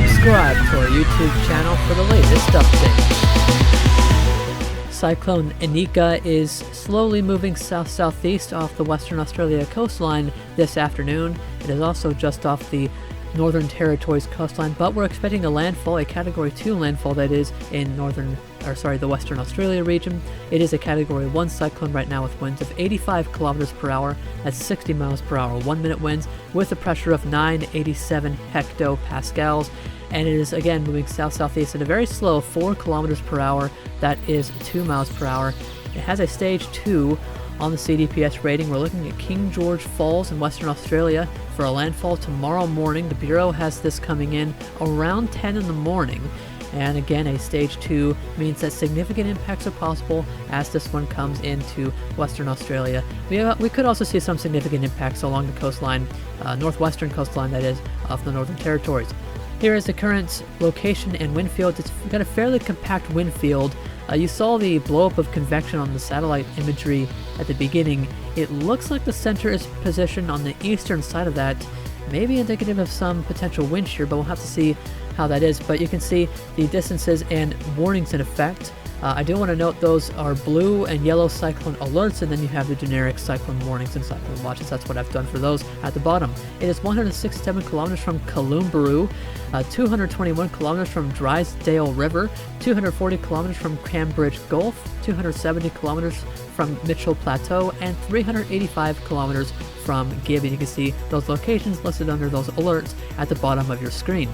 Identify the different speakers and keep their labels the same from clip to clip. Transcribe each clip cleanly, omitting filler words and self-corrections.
Speaker 1: subscribe to our YouTube channel for the latest updates. Cyclone Anika is slowly moving south-southeast off the Western Australia coastline this afternoon. It is also just off the Northern Territories coastline, but we're expecting a landfall, a Category 2 landfall that is in the Western Australia region. It is a Category 1 cyclone right now with winds of 85 kilometers per hour at 60 miles per hour, 1-minute winds with a pressure of 987 hectopascals. And it is again moving south-southeast at a very slow 4 kilometers per hour, that is 2 miles per hour. It has a stage 2 on the CDPS rating. We're looking at King George Falls in Western Australia for a landfall tomorrow morning. The Bureau has this coming in around 10 in the morning. And again, a stage 2 means that significant impacts are possible as this one comes into Western Australia. We could also see some significant impacts along the coastline, northwestern coastline that is, of the Northern Territories. Here is the current location and wind field. It's got a fairly compact wind field. You saw the blow-up of convection on the satellite imagery at the beginning. It looks like the center is positioned on the eastern side of that, maybe indicative of some potential wind shear, but we'll have to see how that is. But you can see the distances and warnings in effect. I do want to note those are blue and yellow cyclone alerts, and then you have the generic cyclone warnings and cyclone watches. That's what I've done for those at the bottom. It is 167 kilometers from Kalumburu, 221 kilometers from Drysdale River, 240 kilometers from Cambridge Gulf, 270 kilometers from Mitchell Plateau, and 385 kilometers from Gibb. And you can see those locations listed under those alerts at the bottom of your screen.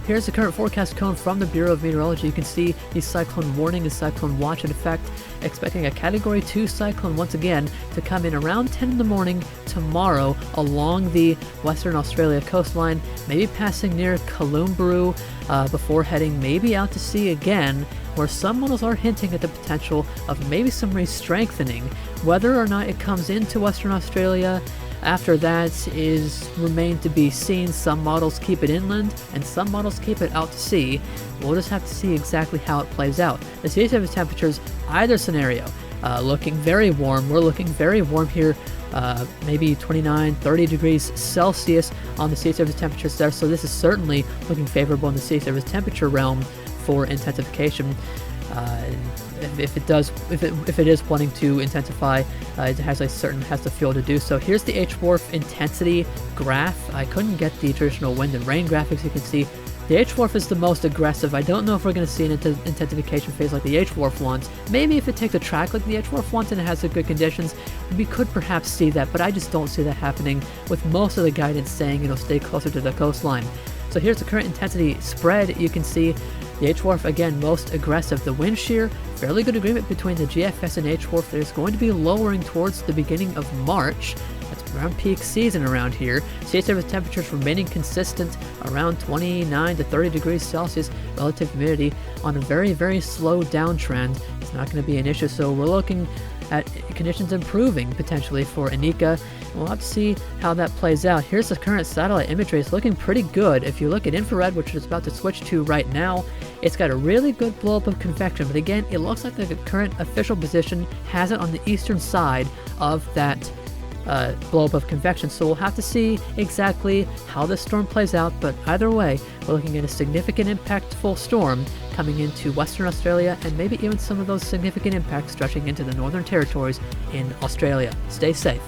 Speaker 1: Here's the current forecast cone from the Bureau of Meteorology. You can see the cyclone warning and cyclone watch in effect, expecting a Category 2 cyclone once again to come in around 10 in the morning tomorrow along the Western Australia coastline, maybe passing near Kalumburu before heading maybe out to sea again, where some models are hinting at the potential of maybe some re-strengthening. Whether or not it comes into Western Australia after that remained to be seen. Some models keep it inland, and some models keep it out to sea. We'll just have to see exactly how it plays out. The sea surface temperatures, either scenario, looking very warm. We're looking very warm here, maybe 29, 30 degrees Celsius on the sea surface temperatures there. So this is certainly looking favorable in the sea surface temperature realm for intensification. If it is wanting to intensify, it has the fuel to do so. Here's the H-Wharf intensity graph. I couldn't get the traditional wind and rain graphics. You can see the H-Wharf is the most aggressive. I don't know if we're going to see an intensification phase like the H-Wharf wants. Maybe if it takes a track like the H-Wharf wants and it has the good conditions, we could perhaps see that, but I just don't see that happening with most of the guidance saying, stay closer to the coastline. So here's the current intensity spread. You can see the H-Wharf, again, most aggressive. The wind shear, fairly good agreement between the GFS and H-Wharf that is going to be lowering towards the beginning of March. That's around peak season around here. Sea surface temperatures remaining consistent around 29 to 30 degrees Celsius. Relative humidity on a very, very slow downtrend. It's not going to be an issue, so we're looking at conditions improving potentially for Anika. We'll have to see how that plays out. Here's the current satellite imagery. It's looking pretty good. If you look at infrared, which it's about to switch to right now, it's got a really good blow-up of convection. But again, it looks like the current official position has it on the eastern side of that blow-up of convection. So we'll have to see exactly how this storm plays out. But either way, we're looking at a significant impactful storm coming into Western Australia, and maybe even some of those significant impacts stretching into the Northern Territories in Australia. Stay safe.